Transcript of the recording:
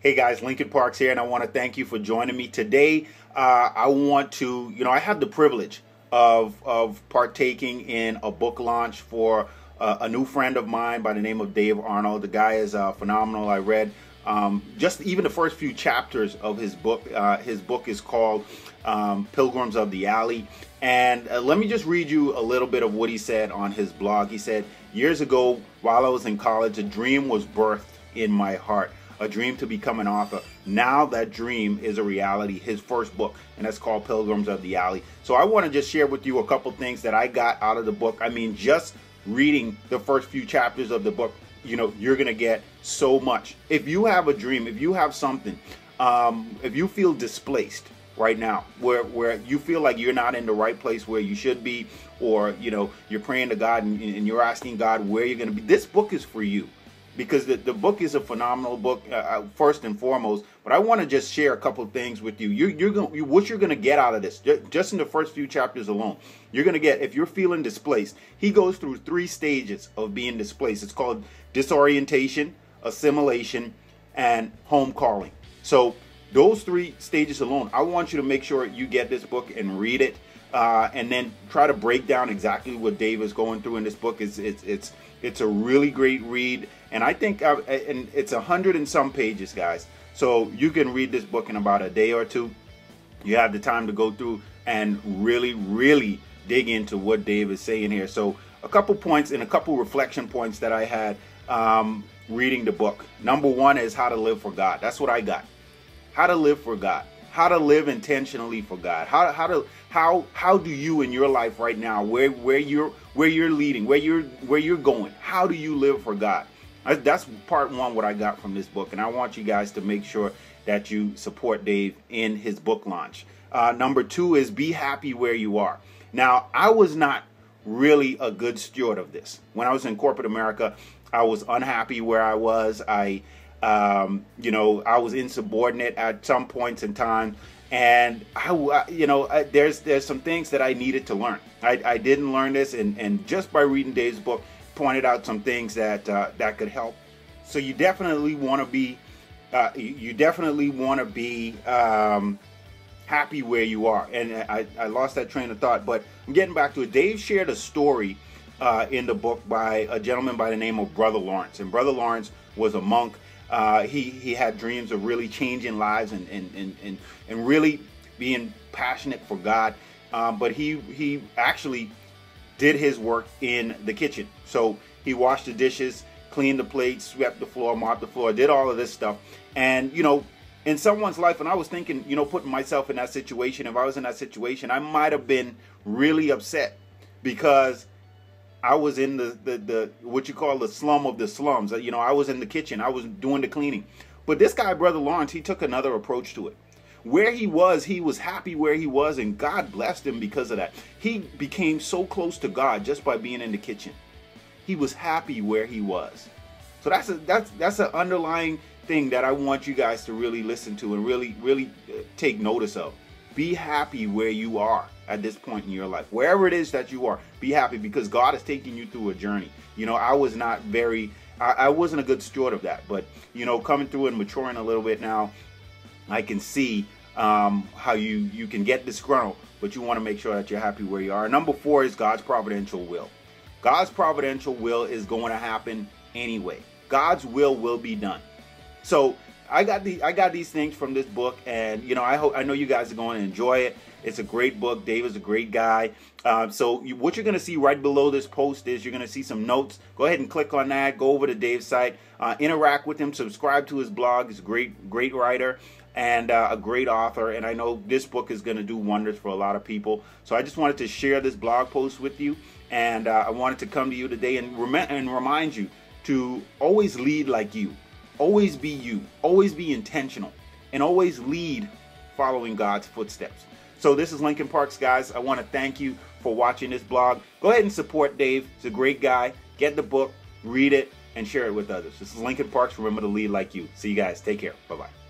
Hey guys, Lincoln Parks here, and I want to thank you for joining me today. I want to, I have the privilege of partaking in a book launch for a new friend of mine by the name of Dave Arnold. The guy is phenomenal. I read just even the first few chapters of his book. His book is called Pilgrims of the Alley. And let me just read you a little bit of what he said on his blog. He said, "Years ago, while I was in college, a dream was birthed in my heart. A dream to become an author. Now that dream is a reality." His first book, and that's called Pilgrims of the Alley. So I want to just share with you a couple things that I got out of the book. I mean, just reading the first few chapters of the book, you're going to get so much. If you have a dream, if you have something, if you feel displaced right now, where you feel like you're not in the right place where you should be, or, you're praying to God and you're asking God where you're going to be, this book is for you. Because the book is a phenomenal book, first and foremost. But I want to just share a couple of things with you. What you're going to get out of this, just in the first few chapters alone, you're going to get, if you're feeling displaced, he goes through 3 stages of being displaced. It's called disorientation, assimilation, and home calling. So those 3 stages alone, I want you to make sure you get this book and read it, and then try to break down exactly what Dave is going through in this book. It's a really great read, and I think and it's 100 and some pages, guys. So you can read this book in about a day or two. You have the time to go through and really dig into what Dave is saying here. So a couple points and a couple reflection points that I had reading the book. Number 1 is how to live for God. That's what I got. How to live for God. How to live intentionally for God. How do you in your life right now, where you're leading, where you're going, how do you live for God? That's part 1 what I got from this book, and I want you guys to make sure that you support Dave in his book launch. Number 2 is be happy where you are. Now, I was not really a good steward of this. When I was in corporate America, I was unhappy where I was. I was insubordinate at some points in time, and there's some things that I needed to learn. I didn't learn this, and just by reading Dave's book, pointed out some things that that could help. So you definitely want to be, happy where you are. And I lost that train of thought, but I'm getting back to it. Dave shared a story in the book by a gentleman by the name of Brother Lawrence, and Brother Lawrence was a monk. He had dreams of really changing lives and really being passionate for God. But he actually did his work in the kitchen. So he washed the dishes, cleaned the plates, swept the floor, mopped the floor, did all of this stuff. And, in someone's life, and I was thinking, putting myself in that situation, if I was in that situation, I might have been really upset because I was in the what you call the slum of the slums. I was in the kitchen. I was doing the cleaning. But this guy, Brother Lawrence, he took another approach to it. Where he was happy where he was, and God blessed him because of that. He became so close to God just by being in the kitchen. He was happy where he was. So that's an underlying thing that I want you guys to really listen to and really take notice of. Be happy where you are at this point in your life. Wherever it is that you are, be happy because God is taking you through a journey. I was not I wasn't a good steward of that. But, coming through and maturing a little bit now, I can see how you can get disgruntled, but you want to make sure that you're happy where you are. Number 4 is God's providential will. God's providential will is going to happen anyway. God's will be done. So I got these things from this book, and I know you guys are going to enjoy it. It's a great book. Dave is a great guy. So what you're going to see right below this post is you're going to see some notes. Go ahead and click on that. Go over to Dave's site. Interact with him. Subscribe to his blog. He's a great writer and a great author. And I know this book is going to do wonders for a lot of people. So I just wanted to share this blog post with you. And I wanted to come to you today and remind you to always lead like you. Always be you. Always be intentional. And always lead following God's footsteps. So this is Lincoln Parks, guys. I want to thank you for watching this blog. Go ahead and support Dave. He's a great guy. Get the book, read it, and share it with others. This is Lincoln Parks. Remember to lead like you. See you guys. Take care. Bye-bye.